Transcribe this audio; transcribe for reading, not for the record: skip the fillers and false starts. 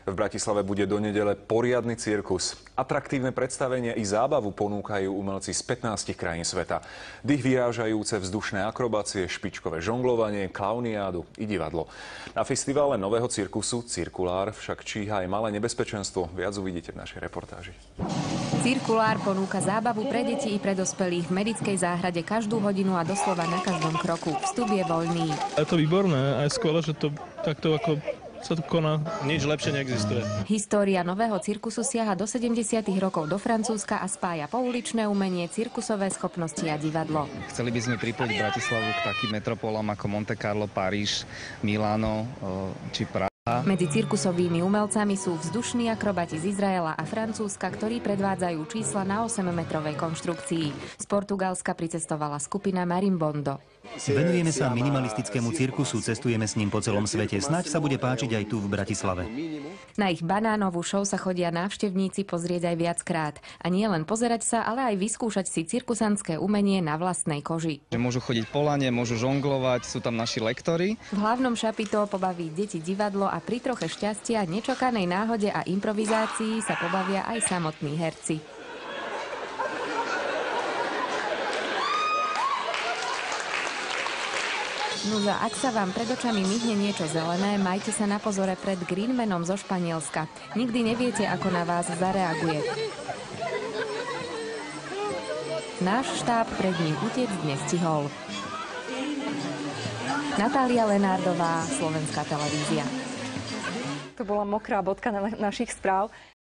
V Bratislave bude do nedele poriadny cirkus. Atraktívne predstavenie i zábavu ponúkajú umelci z 15 krajín sveta. Dých vyrážajúce vzdušné akrobácie, špičkové žonglovanie, klauniádu i divadlo. Na festivale nového cirkusu Cirkulár však číha aj malé nebezpečenstvo. Viac uvidíte v našej reportáži. Cirkulár ponúka zábavu pre deti i pre dospelých v medickej záhrade každú hodinu a doslova na každom kroku. Vstup je voľný. Je to výborné a je skvelé, že to takto ako sa to koná. Nič lepšie neexistuje. História nového cirkusu siaha do 70. rokov do Francúzska a spája pouličné umenie, cirkusové schopnosti a divadlo. Chceli by sme pripojiť Bratislavu k takým metropolám ako Monte Carlo, Paríž, Milano či Praha. Medzi cirkusovými umelcami sú vzdušní akrobati z Izraela a Francúzska, ktorí predvádzajú čísla na 8-metrovej konštrukcii. Z Portugalska pricestovala skupina Marimbondo. Venujeme sa minimalistickému cirkusu, cestujeme s ním po celom svete. Snáď sa bude páčiť aj tu v Bratislave. Na ich banánovú show sa chodia návštevníci pozrieť aj viackrát. A nie len pozerať sa, ale aj vyskúšať si cirkusantské umenie na vlastnej koži. Môžu chodiť po lane, môžu žonglovať, sú tam naši lektori. V hlavnom šapito pobaví deti divadlo a pri troche šťastia, nečakanej náhode a improvizácii sa pobavia aj samotní herci. Nuza, ak sa vám pred očami myhne niečo zelené, majte sa na pozore pred Greenmanom zo Španielska. Nikdy neviete, ako na vás zareaguje. Náš štáb pred ním utiecť nestihol. Natália Lenárdová, Slovenská televízia. To bola mokrá bodka na našich správ.